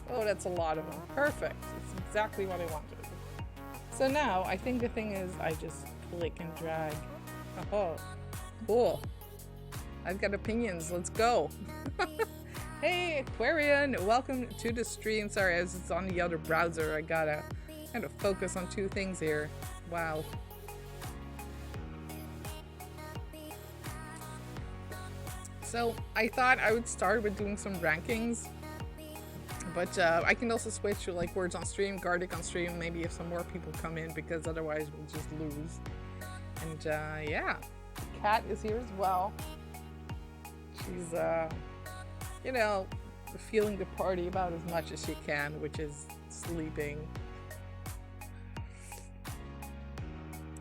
Oh, that's a lot of them. Perfect. It's exactly what I wanted. So now, I think the thing is, I just click and drag. Oh, cool. I've got opinions. Let's go. Hey, Aquarian. Welcome to the stream. Sorry, as it's on the other browser, I gotta kind of focus on two things here. Wow. So I thought I would start with doing some rankings, but I can also switch to like words on stream, Gardic on stream, maybe if some more people come in, because otherwise we'll just lose. And yeah, Kat is here as well. She's you know, feeling the party about as much as she can, which is sleeping.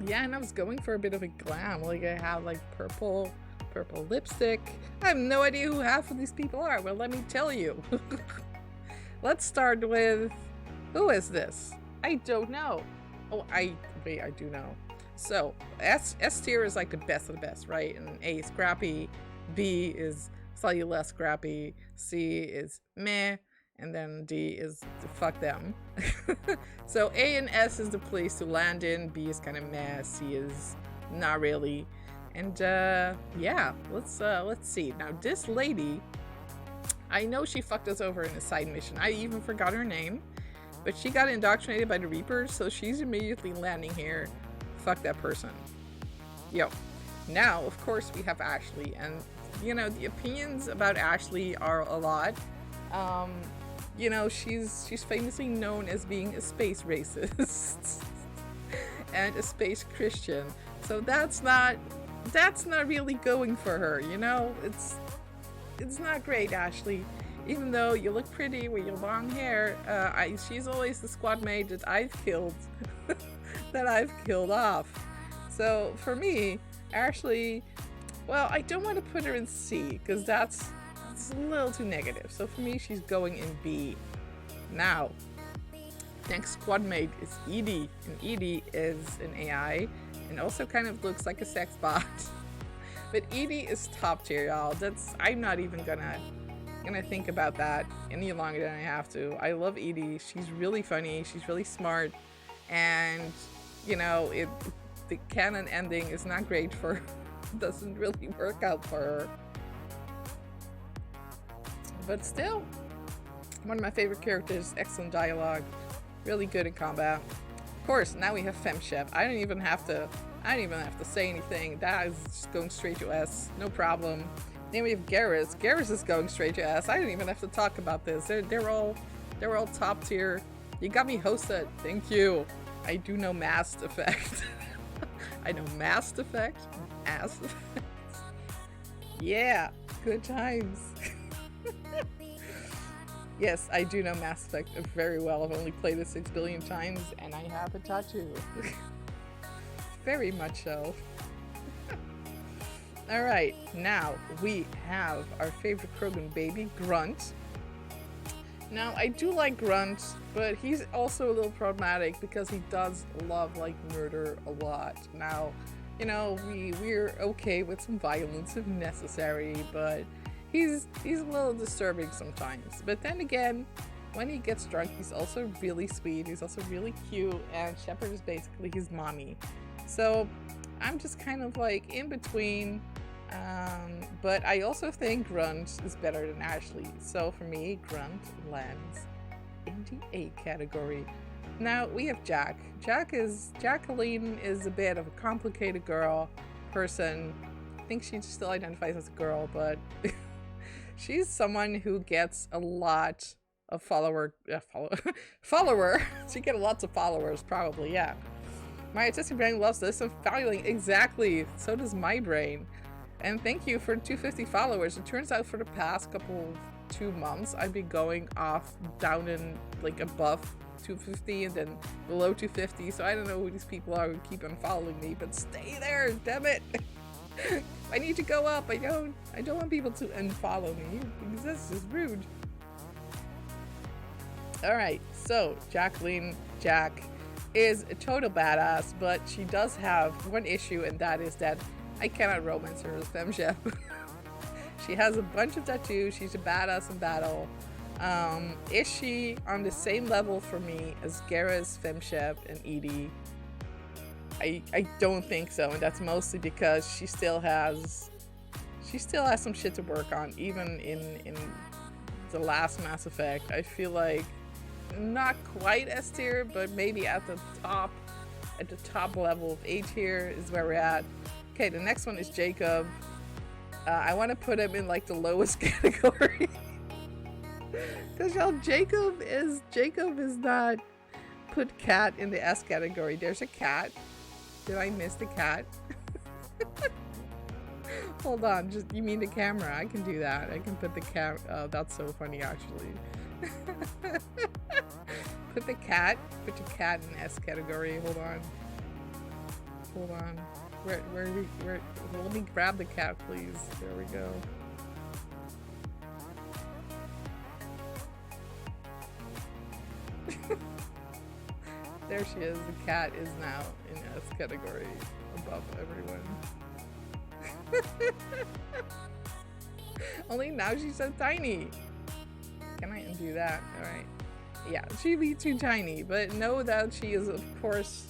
Yeah, and I was going for a bit of a glam. Like I have like purple lipstick. I have no idea who half of these people are. Well, let me tell you. Let's start with, who is this? I don't know. Oh, wait, I do know. So S tier is like the best of the best, right? And A is scrappy, B is slightly less scrappy, C is meh, and then D is fuck them. So A and S is the place to land in, B is kind of meh, C is not really. And yeah, let's see. Now this lady, I know she fucked us over in a side mission. I even forgot her name, but she got indoctrinated by the Reapers, so she's immediately landing here. Fuck that person. Yo. Now, of course, we have Ashley, and you know the opinions about Ashley are a lot. You know, she's famously known as being a space racist and a space Christian. So that's not really going for her, you know? It's not great, Ashley. Even though you look pretty with your long hair, she's always the squad mate that I've killed, that I've killed off. So for me, Ashley, well, I don't want to put her in C, because that's a little too negative. So for me, she's going in B. Now, next squad mate is Edie, and Edie is an AI, and also kind of looks like a sex bot. But Edie is top tier, y'all. I'm not even gonna think about that any longer than I have to. I love Edie. She's really funny. She's really smart, and you know, the canon ending is not great for her. Doesn't really work out for her. But still, one of my favorite characters. Excellent dialogue, really good in combat. Of course, now we have FemShep. I don't even have to say anything. That is just going straight to S, no problem. Then we have Garrus. Garrus is going straight to S. I don't even have to talk about this. They're all top tier. You got me hosted. Thank you. I do know Mass Effect. I know Mass Effect. Ass Effect. Yeah, good times. Yes, I do know Mass Effect very well. I've only played it 6 billion times, and I have a tattoo. Very much so. Alright, now we have our favorite Krogan baby, Grunt. Now, I do like Grunt, but he's also a little problematic because he does love, like, murder a lot. Now, you know, we're okay with some violence if necessary, but he's a little disturbing sometimes. But then again, when he gets drunk, he's also really sweet, he's also really cute, and Shepard is basically his mommy. So I'm just kind of like in between, but I also think Grunt is better than Ashley. So for me, Grunt lands in the A category. Now we have Jack. Jacqueline is a bit of a complicated person. I think she still identifies as a girl, but she's someone who gets a lot of follower. She gets lots of followers, probably, yeah. My autistic brain loves this and following. Exactly. So does my brain. And thank you for 250 followers. It turns out for the past 2 months, I've been going off down in like above 250 and then below 250. So I don't know who these people are who keep on following me, but stay there, damn it. I need to go up. I don't want people to unfollow me because this is rude. Alright, so Jacqueline, Jack, is a total badass, but she does have one issue, and that is that I cannot romance her as FemShep. She has a bunch of tattoos, she's a badass in battle, Is she on the same level for me as Garrus, FemShep, and Edie? I don't think so, and that's mostly because she still has some shit to work on. Even in the last Mass Effect, I feel like not quite S tier, but maybe at the top level of A tier is where we're at. Okay, the next one is Jacob. I want to put him in like the lowest category. Because y'all, Jacob is not put cat in the S category. There's a cat. Did I miss the cat? Hold on, just you mean the camera? I can do that. I can put the cat. Oh, that's so funny actually. Put your cat in the S category. Hold on. Where let me grab the cat, please. There we go. There she is. The cat is now in S category above everyone. Only now she's so tiny. Can I undo that? Alright. Yeah, she'd be too tiny, but know that she is, of course,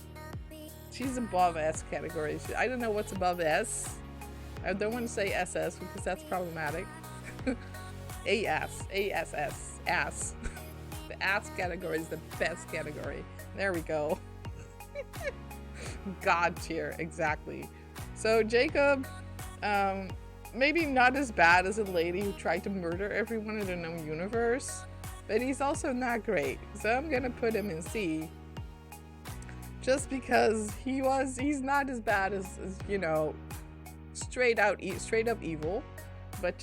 she's above S category. I don't know what's above S. I don't want to say SS because that's problematic. AS, ass. The ass category is the best category. There we go. God tier, exactly. So Jacob, maybe not as bad as a lady who tried to murder everyone in the known universe, but he's also not great. So I'm gonna put him in C. Just because he's not as bad as you know, straight up evil. But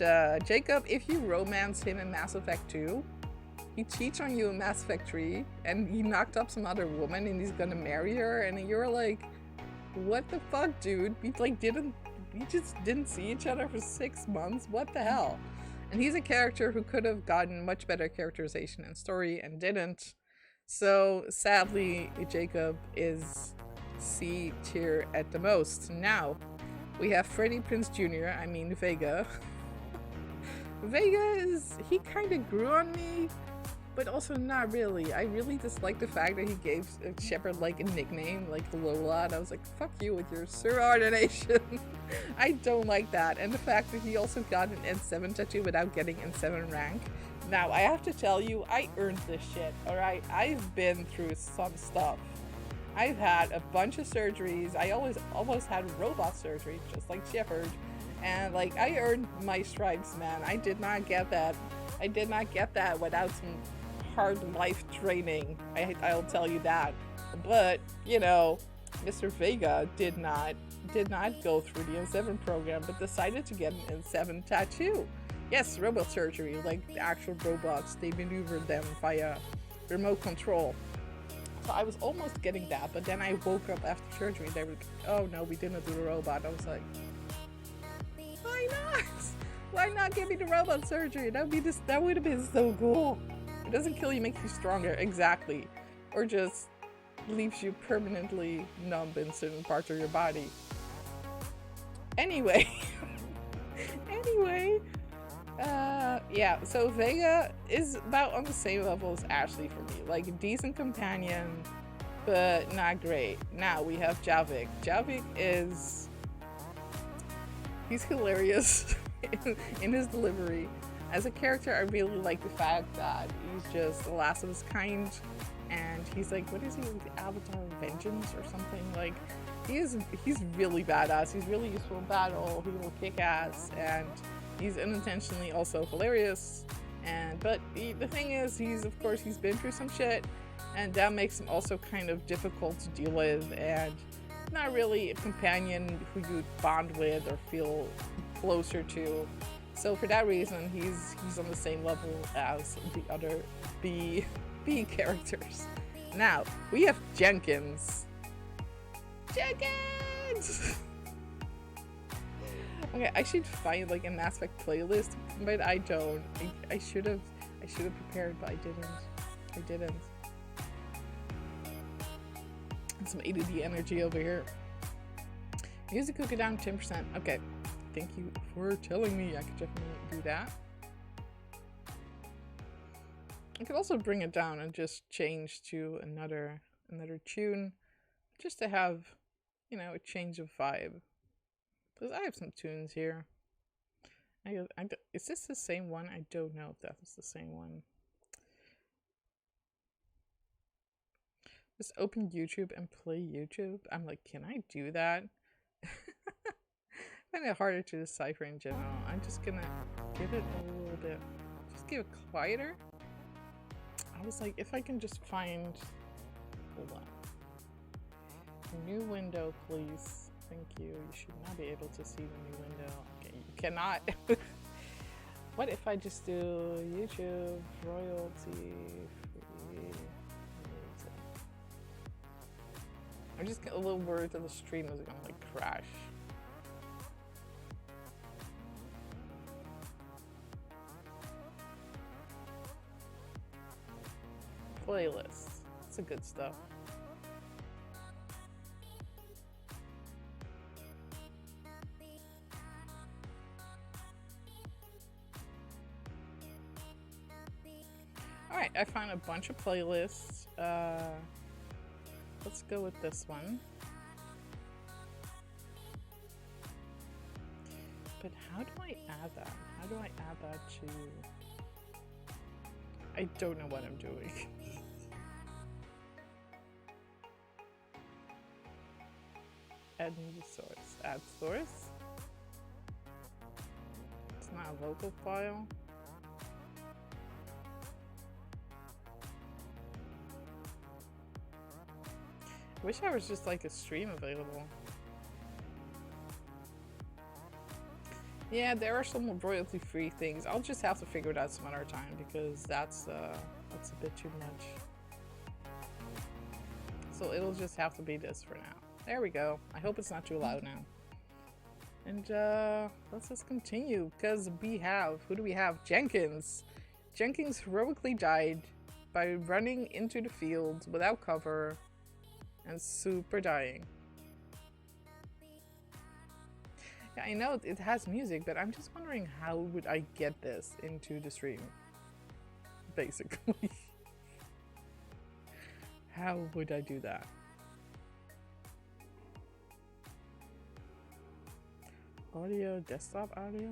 Jacob, if you romance him in Mass Effect 2, he cheats on you in Mass Effect 3, and he knocked up some other woman, and he's gonna marry her, and you're like, what the fuck, dude? We just didn't see each other for 6 months. What the hell? And he's a character who could have gotten much better characterization and story and didn't. So sadly, Jacob is C tier at the most. Now we have Freddie Prinze Jr. I mean Vega. Vega he kind of grew on me, but also not really. I really dislike the fact that he gave Shepard like a nickname, like Lola, and I was like, fuck you with your subordination. I don't like that. And the fact that he also got an N7 tattoo without getting N7 rank. Now, I have to tell you, I earned this shit, alright? I've been through some stuff. I've had a bunch of surgeries. I almost had robot surgery, just like Shepard. And like, I earned my stripes, man. I did not get that. I did not get that without some hard life training. I'll tell you that. But, you know, Mr. Vega did not go through the N7 program, but decided to get an N7 tattoo. Yes, robot surgery, like the actual robots, they maneuvered them via remote control. So I was almost getting that, but then I woke up after surgery and they were like, oh no, we didn't do the robot. I was like, why not? Why not give me the robot surgery? That would have been so cool. It doesn't kill you, makes you stronger, exactly. Or just leaves you permanently numb in certain parts of your body. Anyway. Yeah, so Vega is about on the same level as Ashley for me. Like, a decent companion, but not great. Now we have Javik. Javik he's hilarious in his delivery. As a character, I really like the fact that he's just the last of his kind, and he's like, what is he, the Avatar of Vengeance or something? Like, he's really badass. He's really useful in battle. He will kick ass, and he's unintentionally also hilarious. But the thing is, he's been through some shit, and that makes him also kind of difficult to deal with, and not really a companion who you bond with or feel closer to. So for that reason, he's on the same level as the other B characters. Now we have Jenkins. Okay, I should find like a Mass Effect playlist, but I don't. I should have prepared, but I didn't. Some ADD energy over here. Music could go down 10%. Okay, thank you for telling me. I could definitely do that. I could also bring it down and just change to another tune, just to have, you know, a change of vibe. Because I have some tunes here. Is this the same one? I don't know if that is the same one. Just open YouTube and play YouTube. I'm like, can I do that? I find it harder to decipher in general. I'm just gonna give it a little bit. Just give it quieter. I was like, if I can just find. Hold on. New window, please. Thank you. You should not be able to see the new window. Okay, you cannot. What if I just do YouTube royalty free? I'm just a little worried that the stream is gonna like crash. Playlists. That's the good stuff. Alright, I found a bunch of playlists. Let's go with this one. But how do I add that? How do I add that to... I don't know what I'm doing. Add new source. Add source? It's not a local file. I wish I was just like a stream available. Yeah, there are some royalty-free things. I'll just have to figure it out some other time because that's a bit too much. So it'll just have to be this for now. There we go. I hope it's not too loud now. And let's just continue because we have, who do we have? Jenkins. Jenkins heroically died by running into the field without cover and super dying. Yeah, I know it has music, but I'm just wondering how would I get this into the stream? Basically. How would I do that? Audio, desktop audio?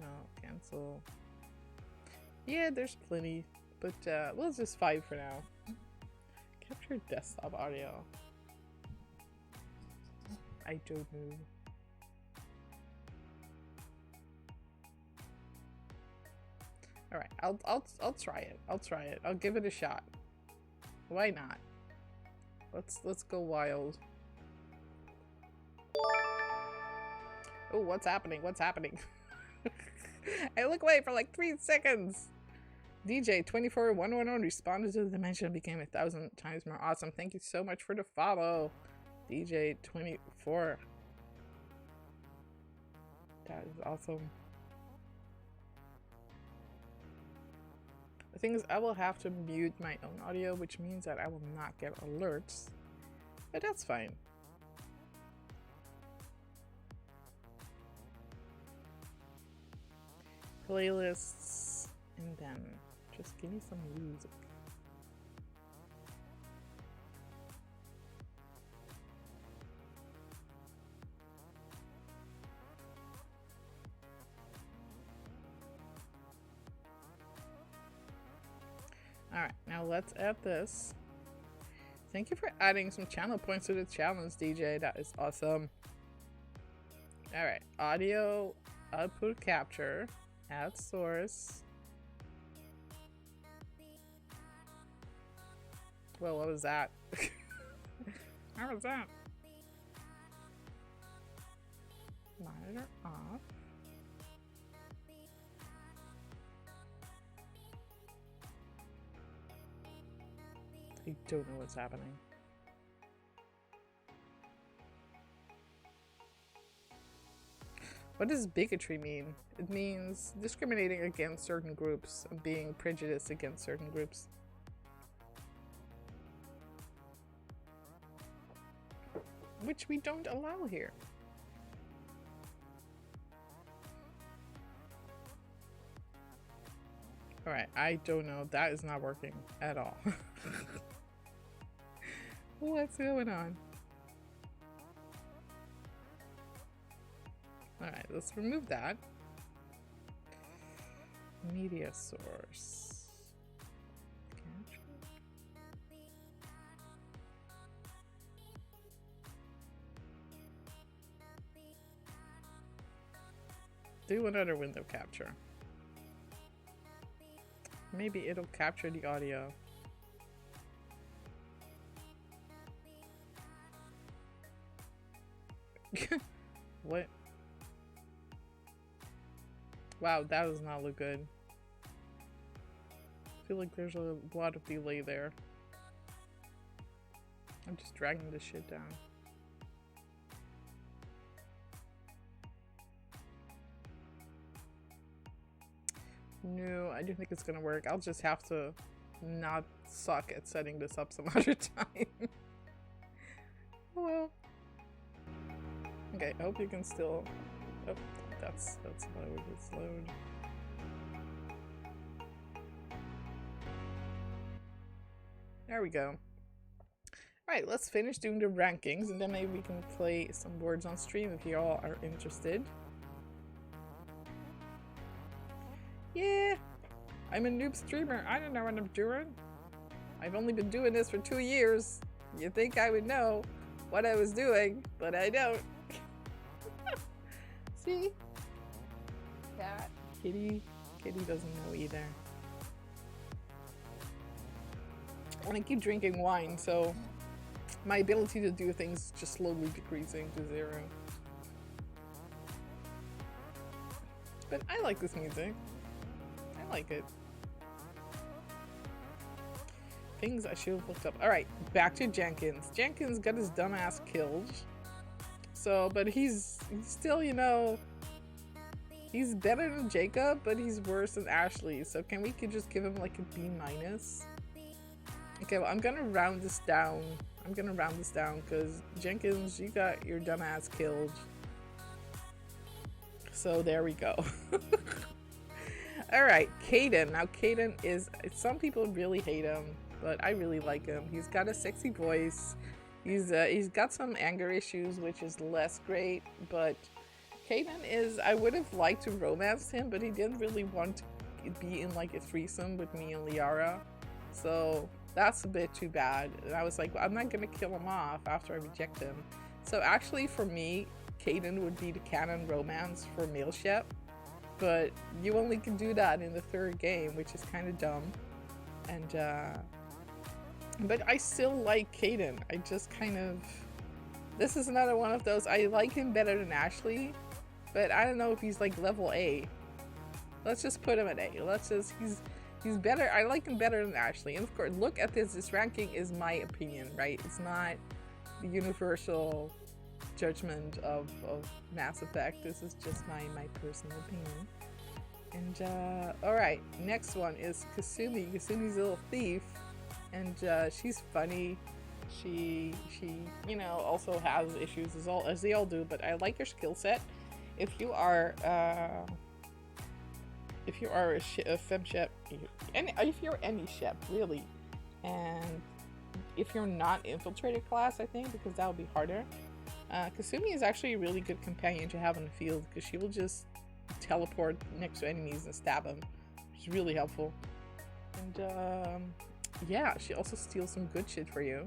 No, cancel. Yeah, there's plenty, but we'll just 5 for now. Capture desktop audio. I don't know. All right, I'll try it. I'll try it. I'll give it a shot. Why not? Let's go wild. Oh, what's happening? What's happening? I look away for like 3 seconds. DJ 24110 responded to the dimension and became 1,000 times more awesome. Thank you so much for the follow. DJ 24. That is awesome. The thing is, I will have to mute my own audio, which means that I will not get alerts. But that's fine. Playlists, and then just give me some music. Alright, now let's add this. Thank you for adding some channel points to the challenge, DJ. That is awesome. Alright, audio output capture. Add source. Well, what was that? How was that? Monitor off. I don't know what's happening. What does bigotry mean? It means discriminating against certain groups and being prejudiced against certain groups. Which we don't allow here. Alright, I don't know. That is not working at all. What's going on? Alright, let's remove that. Media source. Do another window capture. Maybe it'll capture the audio. What? Wow, that does not look good. I feel like there's a lot of delay there. I'm just dragging this shit down. No, I don't think it's gonna work. I'll just have to not suck at setting this up some other time. Well. Okay, I hope you can still... Oh, that's load. It's load. There we go. Alright, let's finish doing the rankings and then maybe we can play some boards on stream if you all are interested. Yeah, I'm a noob streamer. I don't know what I'm doing. I've only been doing this for 2 years. You'd think I would know what I was doing, but I don't. See? Cat. Kitty. Kitty doesn't know either. And I keep drinking wine, so my ability to do things is just slowly decreasing to 0. But I like this music. I like it. Things I should have looked up. Alright, back to Jenkins. Jenkins got his dumbass killed. So, but he's still, you know, he's better than Jacob, but he's worse than Ashley. So can we could just give him like a B-? Okay, well, I'm gonna round this down. I'm gonna round this down because Jenkins, you got your dumbass killed. So there we go. Alright, Kaidan. Now Kaidan is, some people really hate him, but I really like him. He's got a sexy voice. He's got some anger issues, which is less great, but Kaidan is, I would have liked to romance him, but he didn't really want to be in like a threesome with me and Liara. So that's a bit too bad. And I was like, well, I'm not gonna kill him off after I reject him. So actually for me, Kaidan would be the canon romance for male Shep. But you only can do that in the 3rd game, which is kind of dumb. And, but I still like Kaidan. I just kind of... This is another one of those, I like him better than Ashley, but I don't know if he's like level A. Let's just put him at A. Let's just, he's better, I like him better than Ashley. And of course, look at this ranking is my opinion, right? It's not the universal judgment of Mass Effect. This is just my personal opinion. And alright, next one is Kasumi. Kasumi's a little thief, and she's funny. She you know, also has issues as they all do, but I like her skill set. If you are a FemShep, and if you're any Shep really, and if you're not infiltrator class, I think, because that would be harder. Kasumi is actually a really good companion to have in the field because she will just teleport next to enemies and stab them, which is really helpful. And yeah, she also steals some good shit for you.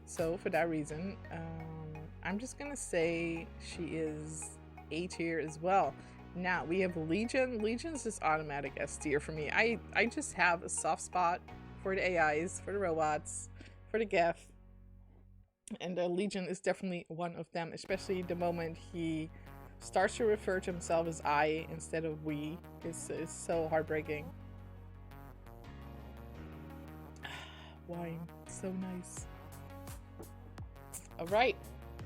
So for that reason, I'm just gonna say she is A tier as well. Now we have Legion. Legion's just automatic S tier for me. I just have a soft spot for the AIs, for the robots, for the Geth. And Legion is definitely one of them, especially the moment he starts to refer to himself as I instead of we. It's so heartbreaking. Wine, so nice. All right,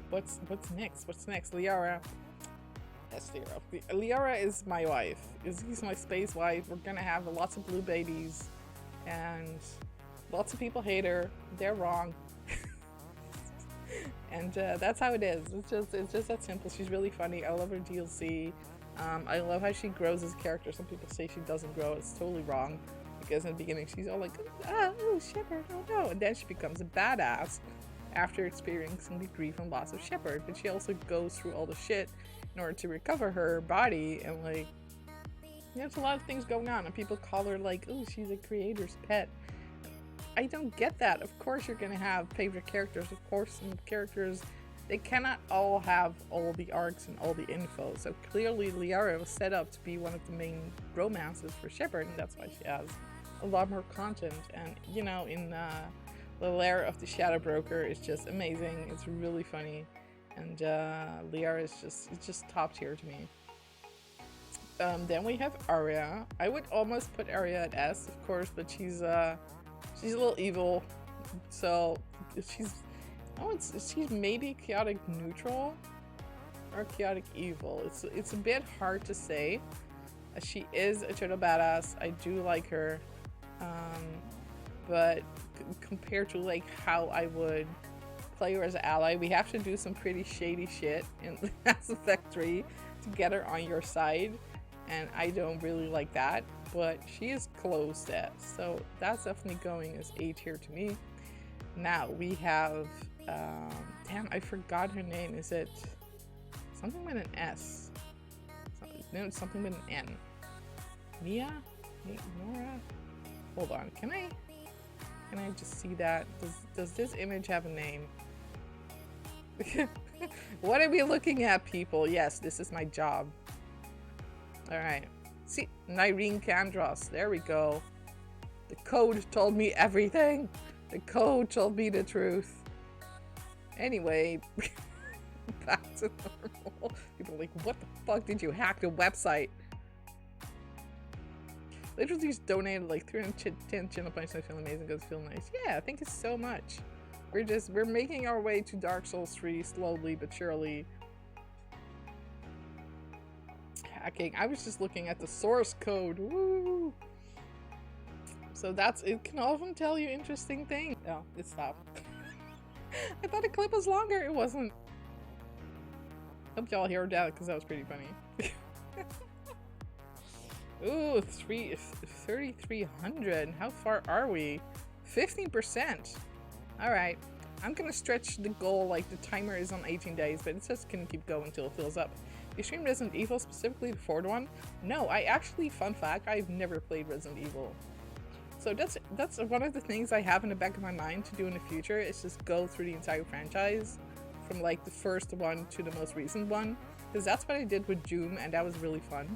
what's next? What's next? Liara. Yes, Liara is my wife. He's my space wife. We're gonna have lots of blue babies, and lots of people hate her. They're wrong. And that's how it is. It's just that simple. She's really funny. I love her DLC. I love how she grows as a character. Some people say she doesn't grow. It's totally wrong. because in the beginning she's all like, oh, Shepard, oh no, and then she becomes a badass after experiencing the grief and loss of Shepard, but she also goes through all the shit in order to recover her body, and like, there's a lot of things going on, and people call her like, oh, she's a creator's pet. I don't get that. Of course you're gonna have favorite characters, of course some characters, they cannot all have all the arcs and all the info, so clearly Liara was set up to be one of the main romances for Shepard, and that's why she has a lot more content, and you know, in the Lair of the Shadow Broker is just amazing, it's really funny, and Liara is just top tier to me. Then we have Aria. I would almost put Aria at S, of course, but she's a little evil, so she's maybe chaotic neutral or chaotic evil. It's a bit hard to say. She is a total badass. I do like her, but compared to like how I would play her as an ally, we have to do some pretty shady shit in Mass Effect 3 to get her on your side, and I don't really like that, but she is close to S, so that's definitely going as A tier to me. Now we have damn, I forgot her name. Is it something with an S? No, something with an N. Mia? Nora? Hold on, can I just see that? Does this image have a name? What are we looking at, people? Yes, this is my job. Alright. See, Nyreen Kandros. There we go. The code told me everything. The code told me the truth. Anyway, back to normal. People are like, what the fuck did you hack the website? Literally just donated like 310 channel points. I feel amazing because I feel nice. Yeah, thank you so much. We're making our way to Dark Souls 3 slowly but surely. Hacking. I was just looking at the source code. Woo! So it can often tell you interesting things. Oh, it stopped. I thought the clip was longer. It wasn't. Hope y'all heard that because that was pretty funny. Ooh, 3,300. How far are we? 15%. Alright. I'm gonna stretch the goal, like the timer is on 18 days, but it's just gonna keep going until it fills up. You streamed Resident Evil, specifically the fourth one? No, I actually, fun fact, I've never played Resident Evil. So that's one of the things I have in the back of my mind to do in the future, is just go through the entire franchise from like the first one to the most recent one, because that's what I did with Doom, and that was really fun.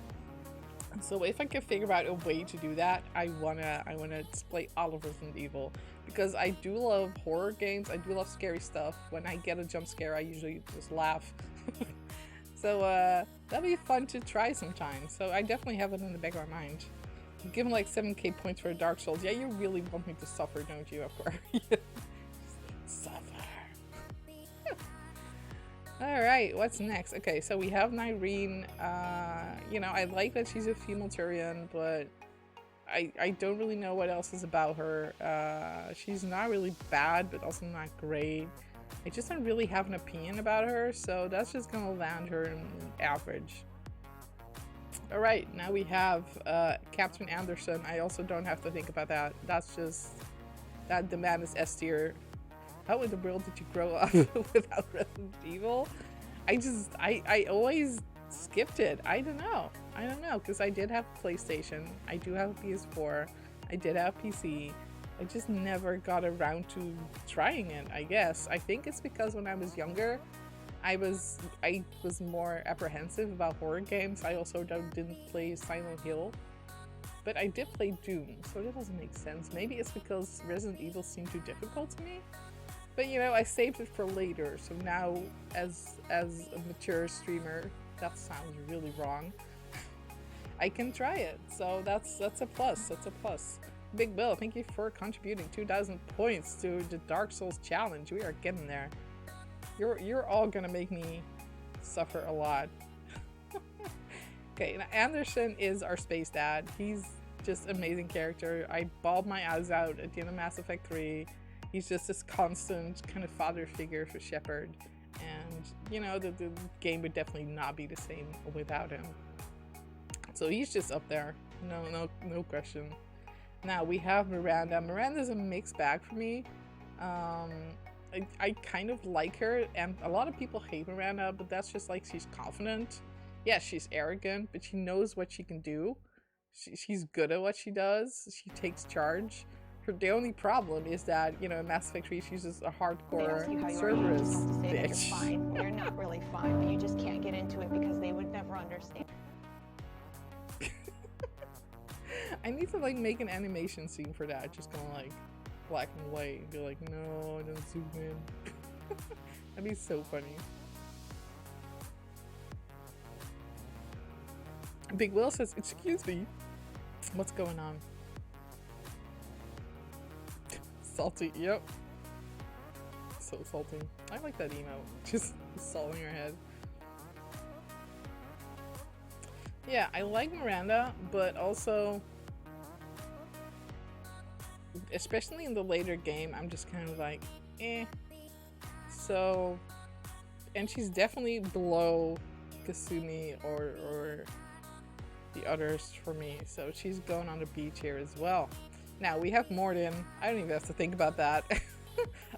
And so if I can figure out a way to do that, I wanna play all of Resident Evil, because I do love horror games. I do love scary stuff. When I get a jump scare, I usually just laugh. So that'd be fun to try sometime. So I definitely have it in the back of my mind. Given like 7k points for Dark Souls. Yeah, you really want me to suffer, don't you, Aquarius? Suffer. Alright, what's next? Okay, so we have Nyreen. You know, I like that she's a female Turian, but I don't really know what else is about her. She's not really bad, but also not great. I just don't really have an opinion about her, so that's just gonna land her in average. Alright, now we have Captain Anderson. I also don't have to think about that. That's just, that demand is S tier. How in the world did you grow up without Resident Evil? I always skipped it. I don't know, because I did have PlayStation, I do have a PS4, I did have PC. I just never got around to trying it, I guess. I think it's because when I was younger, I was more apprehensive about horror games. I also didn't play Silent Hill, but I did play Doom, so that doesn't make sense. Maybe it's because Resident Evil seemed too difficult to me. But you know, I saved it for later, so now as a mature streamer, that sounds really wrong, I can try it. So that's a plus. That's a plus. Big Bill, thank you for contributing 2,000 points to the Dark Souls challenge. We are getting there. You're all gonna make me suffer a lot. Okay, now Anderson is our space dad. He's just an amazing character. I bawled my eyes out at the end of Mass Effect 3. He's just this constant kind of father figure for Shepard. And, you know, the game would definitely not be the same without him. So he's just up there. No question. Now we have Miranda. Miranda's a mixed bag for me. I kind of like her, and a lot of people hate Miranda, but that's just like she's confident. Yeah, she's arrogant, but she knows what she can do. She's good at what she does. She takes charge. The only problem is that, you know, in Mass Effect 3, she's just a hardcore Cerberus bitch. You're fine. You're not really fine, but you just can't get into it because they would never understand. I need to like make an animation scene for that, just kind of like black and white and be like, no, don't zoom in. That'd be so funny. Big Will says, excuse me, what's going on? Salty, yep. So salty. I like that emote. Just salting her head. Yeah, I like Miranda, but also, especially in the later game, I'm just kind of like, eh. So, and she's definitely below Kasumi or the others for me. So she's going on the beach here as well. Now we have Mordin. I don't even have to think about that.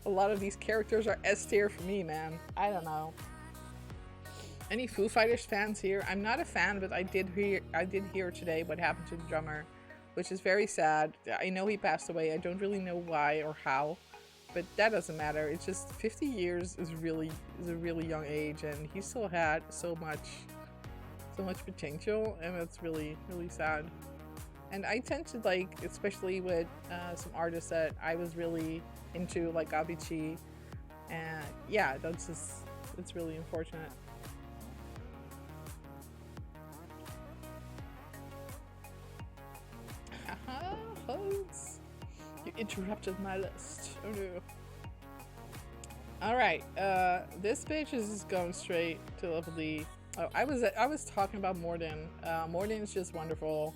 A lot of these characters are S tier for me, man. I don't know. Any Foo Fighters fans here? I'm not a fan, but I did hear today what happened to the drummer, which is very sad. I know he passed away. I don't really know why or how, but that doesn't matter. It's just 50 years is a really young age, and he still had so much potential, and it's really sad. And I tend to like, especially with some artists that I was really into, like Avicii, and yeah, it's really unfortunate. Haha, hoes. You interrupted my list. Oh no. Alright, this bitch is just going straight to level D. Oh, I was talking about Mordin. Mordin is just wonderful.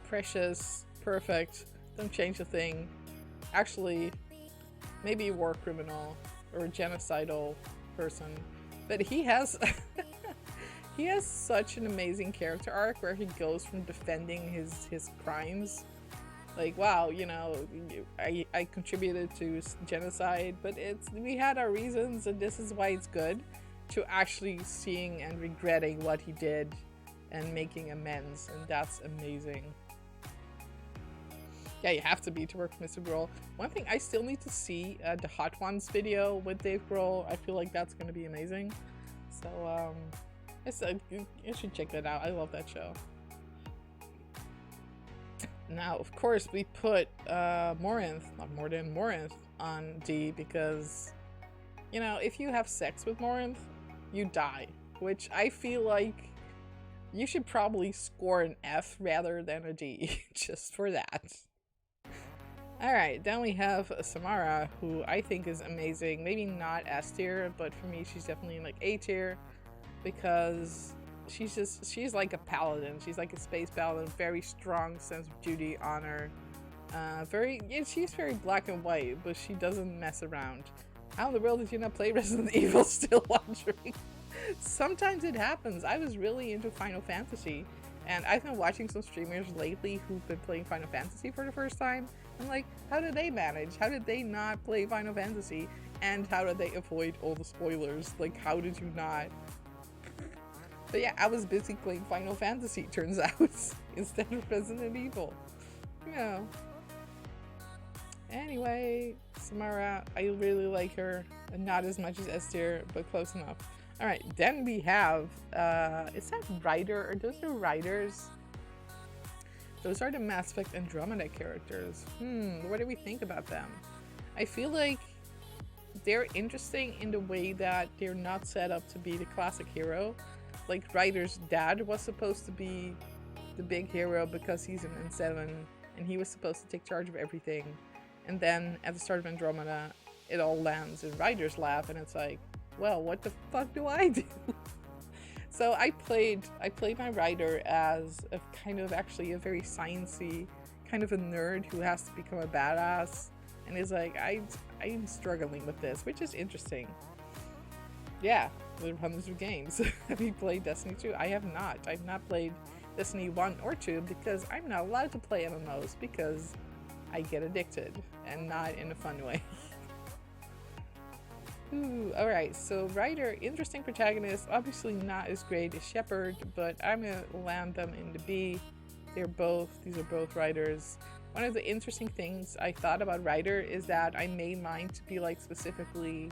Precious, perfect, don't change a thing. Actually, maybe a war criminal or a genocidal person, but he has he has such an amazing character arc where he goes from defending his crimes, like, wow, you know, I contributed to genocide, but we had our reasons and this is why it's good, to actually seeing and regretting what he did and making amends, and that's amazing. Yeah, you have to be to work with Mr. Grohl. One thing, I still need to see the Hot Ones video with Dave Grohl. I feel like that's going to be amazing. So, you should check that out. I love that show. Now, of course, we put Morinth on D because, you know, if you have sex with Morinth, you die. Which I feel like you should probably score an F rather than a D, just for that. Alright, then we have Samara, who I think is amazing. Maybe not S tier, but for me she's definitely like A tier, because she's like a paladin. She's like a space paladin, very strong sense of duty, honor. She's very black and white, but she doesn't mess around. How in the world did you not play Resident Evil? Still wondering. Sometimes it happens. I was really into Final Fantasy, and I've been watching some streamers lately who've been playing Final Fantasy for the first time. I'm like, how did they manage? How did they not play Final Fantasy? And how did they avoid all the spoilers? Like, how did you not? But yeah, I was busy playing Final Fantasy, turns out, instead of Resident Evil. Yeah. Anyway, Samara, I really like her. Not as much as S tier, but close enough. Alright, then we have, is that Ryder? Or those are Riders? Those are the Mass Effect Andromeda characters. What do we think about them? I feel like they're interesting in the way that they're not set up to be the classic hero. Like, Ryder's dad was supposed to be the big hero because he's an N7 and he was supposed to take charge of everything. And then at the start of Andromeda, it all lands in Ryder's lap, and it's like, well, what the fuck do I do? So I played my Ryder as a kind of actually a very sciencey, kind of a nerd who has to become a badass, and is like, I'm struggling with this, which is interesting. Yeah, there are hundreds of games. Have you played Destiny 2? I have not. I've not played Destiny 1 or 2 because I'm not allowed to play MMOs because I get addicted and not in a fun way. Ooh, alright, so Ryder, interesting protagonist, obviously not as great as Shepard, but I'm gonna land them in the B. These are both Ryders. One of the interesting things I thought about Ryder is that I made mine to be like specifically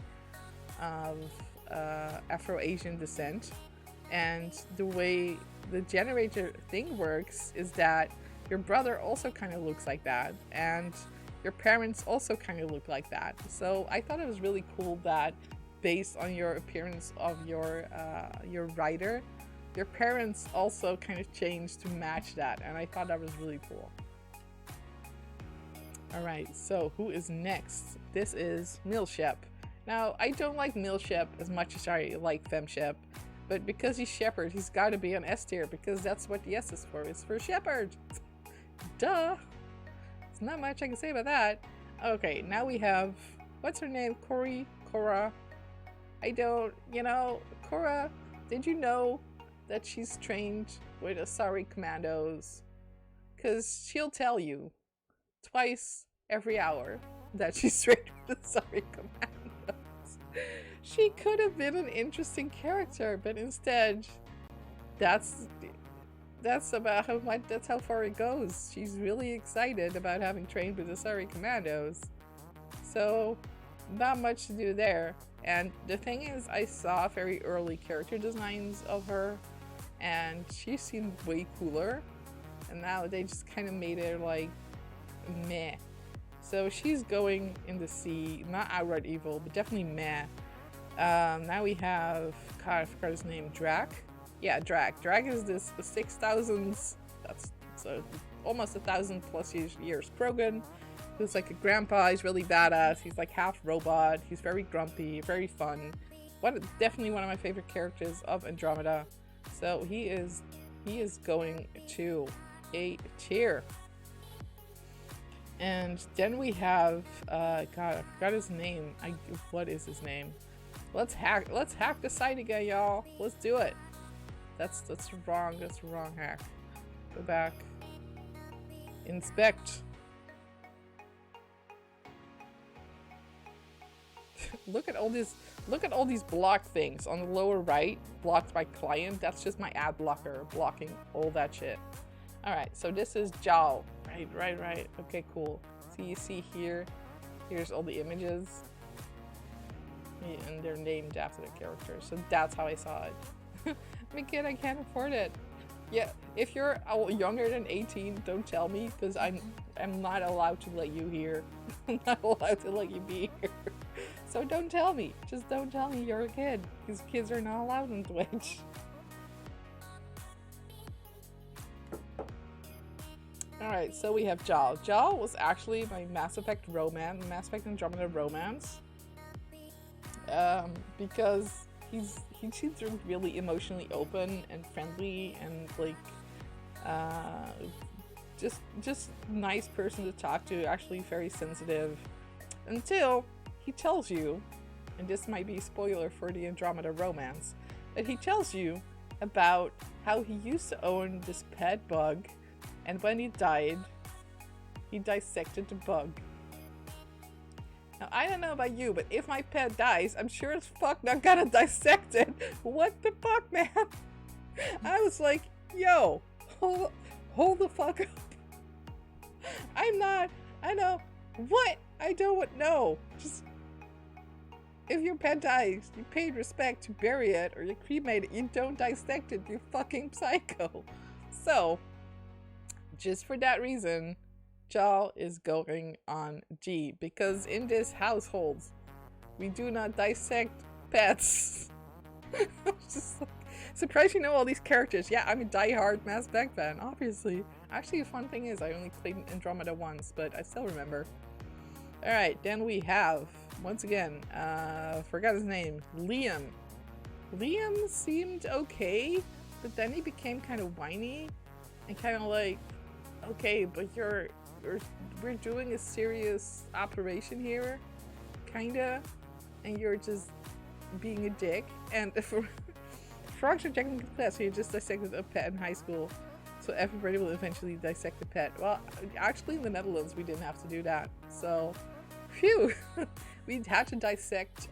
of Afro-Asian descent, and the way the generator thing works is that your brother also kind of looks like that, and your parents also kind of look like that. So I thought it was really cool that based on your appearance of your Ryder, your parents also kind of changed to match that, and I thought that was really cool. Alright, so who is next? This is FemShep. Now, I don't like FemShep as much as I like FemShep, but because he's Shepard, he's got to be on S tier because that's what the S is for. It's for Shepard. Duh. There's not much I can say about that. Okay, now we have, what's her name? Cora. Cora, did you know that she's trained with Asari commandos? Because she'll tell you twice every hour that she's trained with Asari commandos. She could have been an interesting character, but instead, that's how far it goes. She's really excited about having trained with Asari commandos. So, not much to do there. And the thing is, I saw very early character designs of her, and she seemed way cooler. And now they just kind of made her like, meh. So she's going in the C, not outright evil, but definitely meh. Now we have, God, I forgot his name, Drack? Yeah, Drack. Drack is this 6,000s, that's so almost 1,000 plus years Krogan, who's like a grandpa. He's really badass. He's like half robot. He's very grumpy, very fun. Definitely one of my favorite characters of Andromeda. So he is going to A tier. And then we have, God, I forgot his name. What is his name? Let's hack the site again, y'all. Let's do it. That's wrong. That's the wrong hack. Go back. Inspect. Look at all these block things on the lower right, blocked by client. That's just my ad blocker blocking all that shit. Alright, so this is Jaal. Right. Okay, cool. So you see here's all the images. And they're named after the characters. So that's how I saw it. I'm a kid, I can't afford it. Yeah, if you're younger than 18, don't tell me, because I'm not allowed to let you here. I'm not allowed to let you be here. So don't tell me. Just don't tell me you're a kid, because kids are not allowed on Twitch. Alright, so we have Jaal. Jaal was actually my Mass Effect Andromeda romance. Because he seems really emotionally open and friendly and like just nice person to talk to, actually very sensitive, until he tells you, and this might be a spoiler for the Andromeda romance, but he tells you about how he used to own this pet bug, and when he died, he dissected the bug. Now, I don't know about you, but if my pet dies, I'm sure as fuck not gonna dissect it. What the fuck, man? I was like, yo, hold the fuck up. I don't know. Just, if your pet dies, you paid respect to bury it, or you cremate it, you don't dissect it, you fucking psycho. So, just for that reason, Jaal is going on G, because in this household, we do not dissect pets. I'm just like, surprised you know all these characters. Yeah, I'm a die-hard Mass Effect fan, obviously. Actually, the fun thing is, I only played Andromeda once, but I still remember. Alright, then we have, once again, forgot his name, Liam. Liam seemed okay, but then he became kind of whiny, and kind of like, okay, but we're doing a serious operation here, kinda, and you're just being a dick. And for frogs are technically class, so you just dissected a pet in high school. So everybody will eventually dissect a pet. Well, actually in the Netherlands we didn't have to do that. So, phew! We had to dissect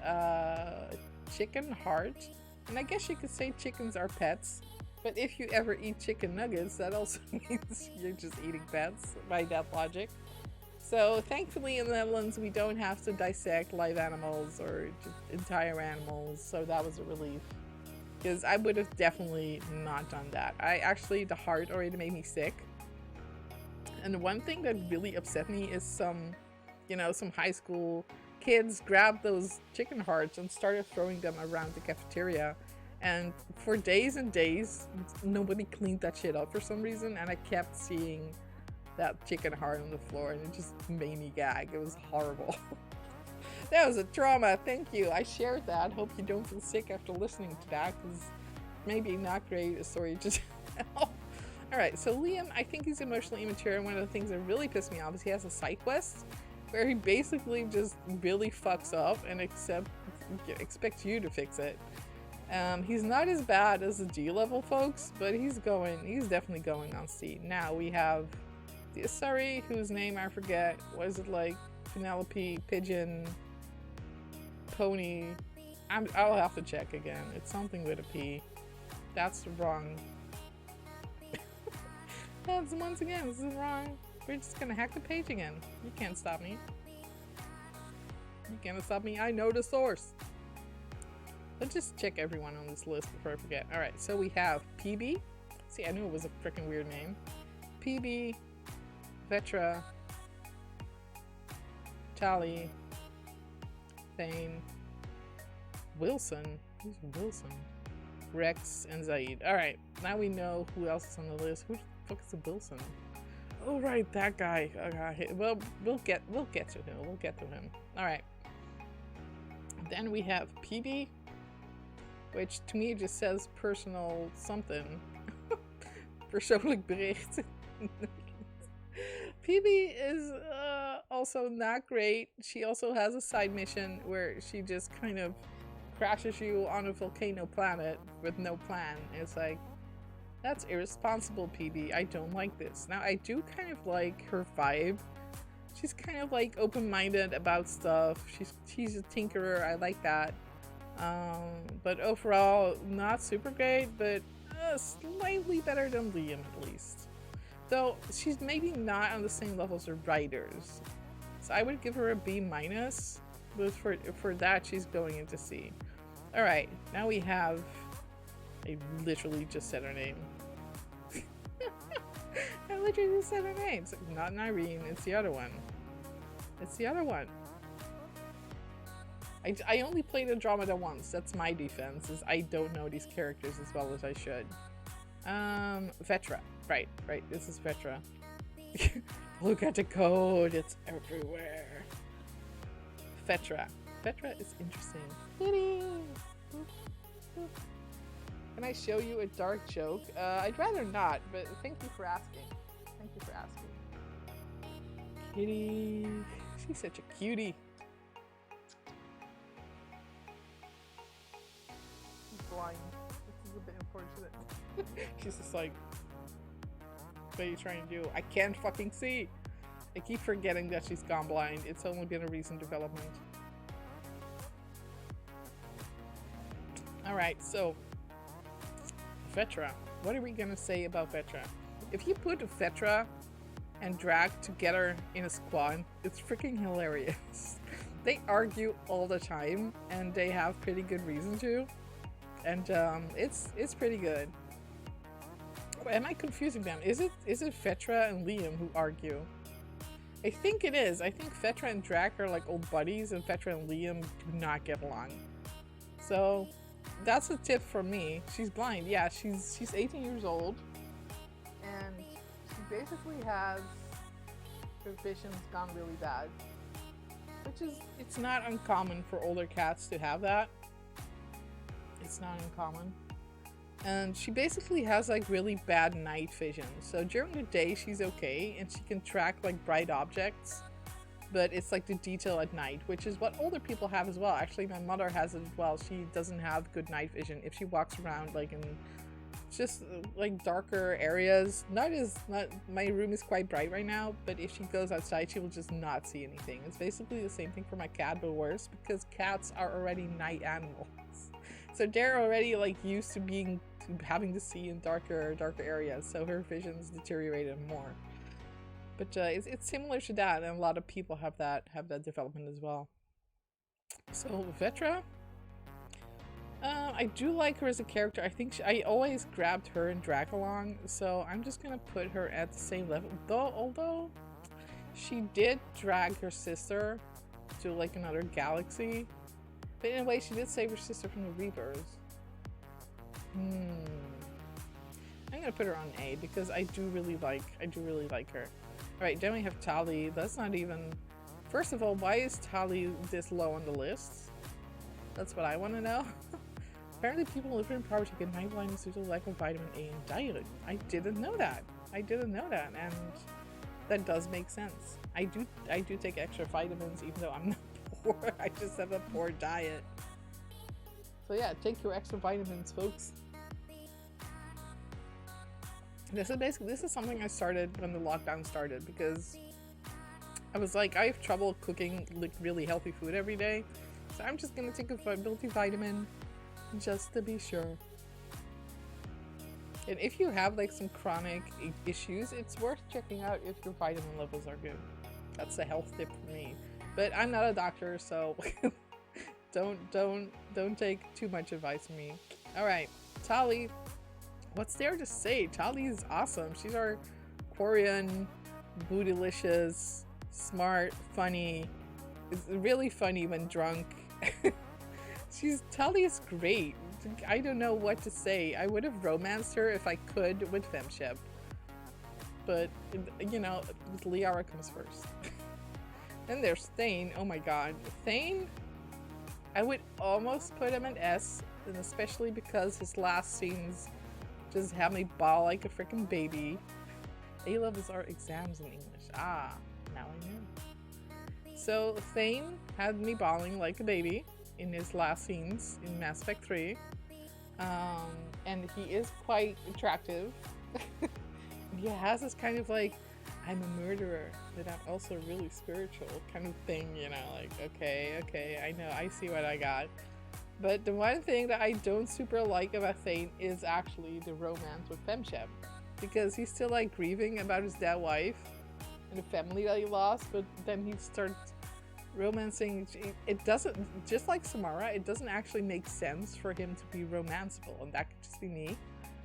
chicken heart. And I guess you could say chickens are pets. But if you ever eat chicken nuggets, that also means you're just eating pets by that logic. So thankfully in the Netherlands we don't have to dissect live animals or just entire animals. So that was a relief. Because I would have definitely not done that. The heart already made me sick. And the one thing that really upset me is some high school kids grabbed those chicken hearts and started throwing them around the cafeteria. And for days and days, nobody cleaned that shit up for some reason. And I kept seeing that chicken heart on the floor and it just made me gag. It was horrible. That was a trauma. Thank you. I shared that. Hope you don't feel sick after listening to that, because maybe not great. Sorry, just Alright, so Liam, I think he's emotionally immature, and one of the things that really pissed me off is he has a side quest where he basically just really fucks up and expects you to fix it. He's not as bad as the G level folks, but he's definitely going on C. Now we have the Asari, whose name I forget. Was it like Penelope, Pigeon, Pony? I'll have to check again. It's something with a P. That's wrong. Once again, this is wrong. We're just gonna hack the page again. You can't stop me. You can't stop me. I know the source. Let's just check everyone on this list before I forget. Alright, so we have Peebee. See, I knew it was a freaking weird name. Peebee, Vetra, Tali, Thane, Wilson. Who's Wilson? Wrex, and Zaid. Alright, now we know who else is on the list. Who the fuck is a Wilson? Oh right, that guy. Okay. Well, we'll get to him. We'll get to him. Alright. Then we have Peebee, which to me just says personal something. Persoonlijk bericht. Peebee is also not great. She also has a side mission where she just kind of crashes you on a volcano planet with no plan. It's like, that's irresponsible, Peebee. I don't like this. Now, I do kind of like her vibe. She's kind of like open-minded about stuff. She's a tinkerer. I like that. But overall, not super great, but slightly better than Liam at least. Though she's maybe not on the same level as her writers. So I would give her a B-, but for that she's going into C. Alright, now we have... I literally just said her name. I literally just said her name. It's not Nyreen, it's the other one. It's the other one. I only played Andromeda once. That's my defense, is I don't know these characters as well as I should. Vetra. Right, this is Vetra. Look at the code, it's everywhere. Vetra. Vetra is interesting. Can I show you a dark joke? I'd rather not, but thank you for asking. Thank you for asking. Kitty. She's such a cutie. She's blind. This is a bit unfortunate. She's just like, what are you trying to do? I can't fucking see. I keep forgetting that she's gone blind. It's only been a recent development. Alright, so Vetra. What are we gonna say about Vetra? If you put Vetra and Drack together in a squad, it's freaking hilarious. They argue all the time, and they have pretty good reason to. And it's pretty good. Am I confusing them? Is it Vetra and Liam who argue? I think it is. I think Vetra and Drack are like old buddies, and Vetra and Liam do not get along. So that's a tip from me. She's blind. Yeah, she's 18 years old, and she basically has her vision's gone really bad, which is, it's not uncommon for older cats to have that. It's not uncommon. And she basically has like really bad night vision. So during the day she's okay and she can track like bright objects, but it's like the detail at night, which is what older people have as well. Actually, my mother has it as well. She doesn't have good night vision. If she walks around like in just like darker areas. Not my room is quite bright right now, but if she goes outside she will just not see anything. It's basically the same thing for my cat, but worse, because cats are already night animals. So they're already like used to having to see in darker areas, so her vision's deteriorated more. But it's similar to that, and a lot of people have that development as well. So Vetra, I do like her as a character. I think I always grabbed her and Drack along, so I'm just gonna put her at the same level. Although she did drag her sister to like another galaxy, but in a way she did save her sister from the Reapers. I'm gonna put her on A because I do really like her. Alright, then we have Tali. That's not even... First of all, why is Tali this low on the list? That's what I want to know. Apparently people living in poverty get night blindness due to lack of vitamin A in diet. I didn't know that. And that does make sense. I do take extra vitamins even though I'm not poor. I just have a poor diet. So yeah, take your extra vitamins, folks. This is something I started when the lockdown started, because I was like, I have trouble cooking like really healthy food every day, so I'm just gonna take a multivitamin just to be sure. And if you have like some chronic issues, it's worth checking out if your vitamin levels are good. That's a health tip for me, but I'm not a doctor, so don't take too much advice from me. All right, Tali. What's there to say? Tali is awesome. She's our Quarian, bootylicious, smart, funny. It's really funny when drunk. Tali is great. I don't know what to say. I would have romanced her if I could with FemShep. But, you know, Liara comes first. Then there's Thane. Oh my god. Thane, I would almost put him at S, and especially because his last scenes just have me bawl like a freaking baby. A-levels are exams in English. Ah, now I know. So Thane had me bawling like a baby in his last scenes in Mass Effect 3. And he is quite attractive. He has this kind of like, I'm a murderer, but I'm also really spiritual kind of thing, you know, like, okay, I know, I see what I got. But the one thing that I don't super like about Thane is actually the romance with FemShep, because he's still like grieving about his dead wife and the family that he lost, but then he starts romancing. It doesn't, just like Samara, it doesn't actually make sense for him to be romanceable, and that could just be me.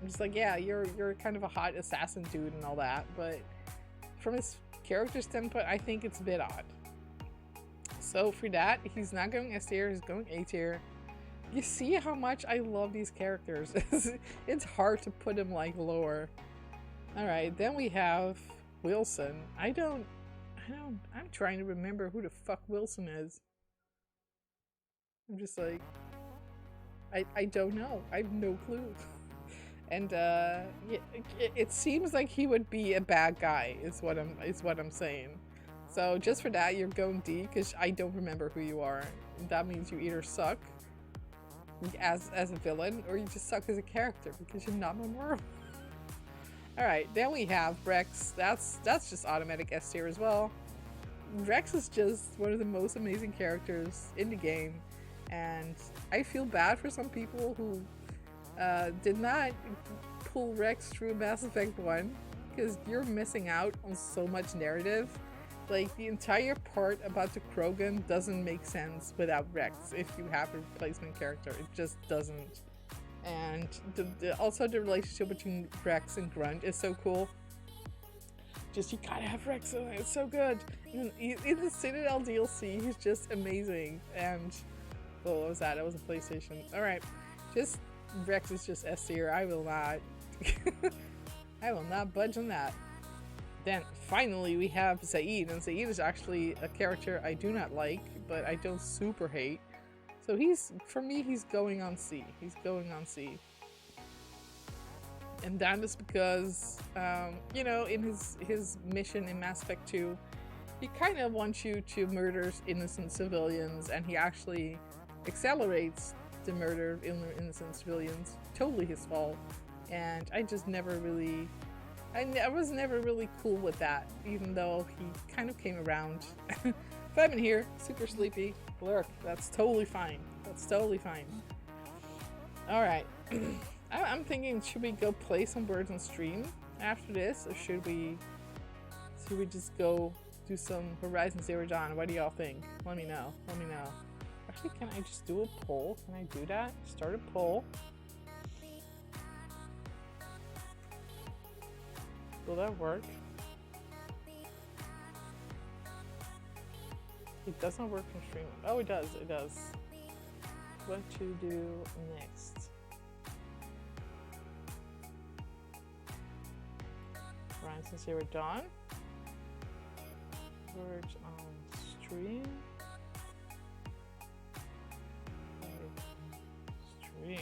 I'm just like, yeah, you're kind of a hot assassin dude and all that, but from his character standpoint, I think it's a bit odd. So for that, he's not going S tier, he's going A tier. You see how much I love these characters. It's hard to put him like lower. Alright, then we have Wilson. I'm trying to remember who the fuck Wilson is. I'm just like, I don't know. I have no clue. And it seems like he would be a bad guy is what I'm saying. So just for that, you're going D, because I don't remember who you are. That means you either suck as a villain, or you just suck as a character because you're not memorable. Alright, then we have Wrex. That's just automatic S tier as well. Wrex is just one of the most amazing characters in the game, and I feel bad for some people who did not pull Wrex through Mass Effect 1, because you're missing out on so much narrative. Like, the entire part about the Krogan doesn't make sense without Wrex if you have a replacement character. It just doesn't. And also the relationship between Wrex and Grunt is so cool. Just, you gotta have Wrex in it, it's so good. In the Citadel DLC, he's just amazing. And, oh, what was that? That was a PlayStation. Alright, just, Wrex is just S tier. I will not budge on that. Then finally we have Zaid, and Zaid is actually a character I do not like, but I don't super hate. So for me, he's going on C. He's going on C. And that is because, you know, in his mission in Mass Effect 2, he kind of wants you to murder innocent civilians, and he actually accelerates the murder of innocent civilians. Totally his fault. And I just never really, I was never really cool with that, even though he kind of came around. If I'm in here, super sleepy, lurk. That's totally fine. That's totally fine. Alright. I'm thinking, should we go play some words on stream after this? Or should we just go do some Horizon Zero Dawn? What do y'all think? Let me know. Let me know. Actually, can I just do a poll? Can I do that? Start a poll. Will that work? It doesn't work from stream. Oh, it does. It does. What to do next? Horizon Zero Dawn. Words on stream. Stream.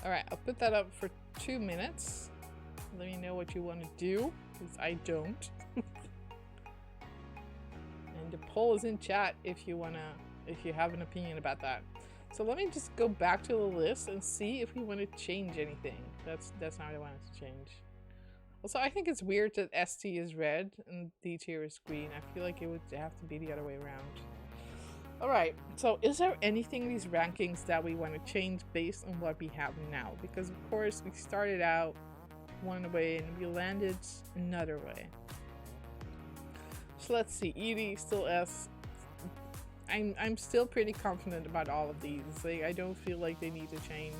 Alright, I'll put that up for 2 minutes. Let me know what you want to do, because I don't. And the poll is in chat if you have an opinion about that. So let me just go back to the list and see if we want to change anything. That's not what I wanted to change. Also, I think it's weird that ST is red and D tier is green. I feel like it would have to be the other way around. Alright, so is there anything in these rankings that we want to change based on what we have now? Because of course we started out one way and we landed another way. So let's see, Edie still S. I'm still pretty confident about all of these. Like, I don't feel like they need to change.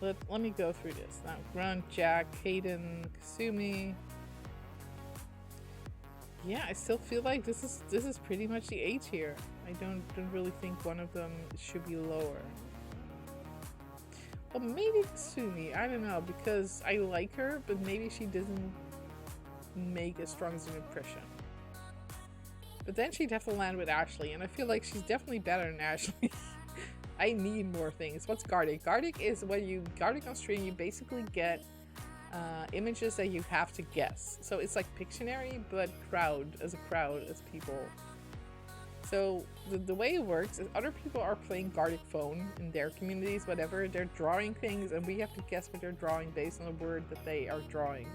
Let me go through this. Now, Grunt, Jack, Kaidan, Kasumi. Yeah, I still feel like this is pretty much the A tier. I don't really think one of them should be lower. Well, maybe Kasumi. I don't know, because I like her, but maybe she doesn't make as strong as an impression. But then she'd have to land with Ashley, and I feel like she's definitely better than Ashley. I need more things. What's Gardic? Gardic is when you Gardic on stream, you basically get images that you have to guess. So it's like Pictionary, but crowd as people. So the way it works is other people are playing Gardic phone in their communities, whatever. They're drawing things, and we have to guess what they're drawing based on the word that they are drawing.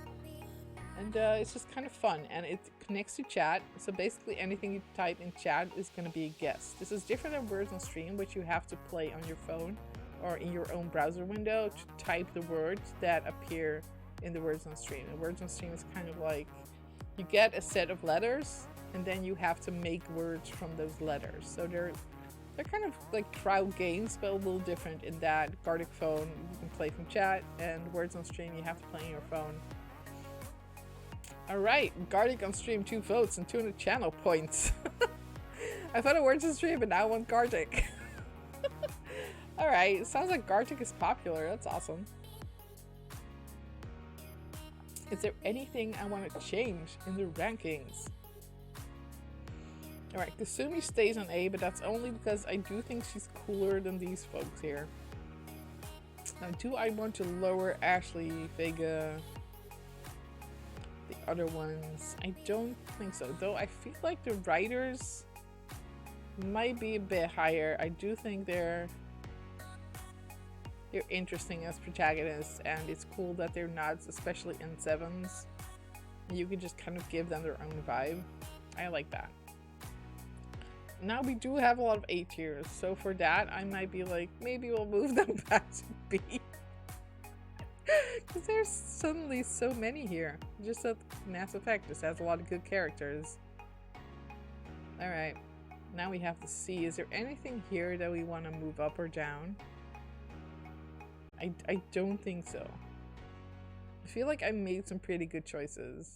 And it's just kind of fun, and it connects to chat. So basically anything you type in chat is going to be a guess. This is different than words on stream, which you have to play on your phone or in your own browser window to type the words that appear in the words on stream. And words on stream is kind of like you get a set of letters and then you have to make words from those letters. So they're kind of like crowd games, but a little different in that Gardic phone you can play from chat, and words on stream you have to play on your phone. Alright, Gardic on stream 2 votes and 200 channel points. I thought it words on stream, but now I want Gardic. Alright, sounds like Gardic is popular. That's awesome. Is there anything I want to change in the rankings? Alright, Kasumi stays on A, but that's only because I do think she's cooler than these folks here. Now, do I want to lower Ashley, Vega, the other ones? I don't think so, though I feel like the writers might be a bit higher. I do think they're interesting as protagonists, and it's cool that they're not especially N7s. You can just kind of give them their own vibe. I like that. Now we do have a lot of A tiers, so for that I might be like, maybe we'll move them back to B. Because there's suddenly so many here. Just that Mass Effect just has a lot of good characters. Alright, now we have to see, is there anything here that we want to move up or down? I don't think so. I feel like I made some pretty good choices.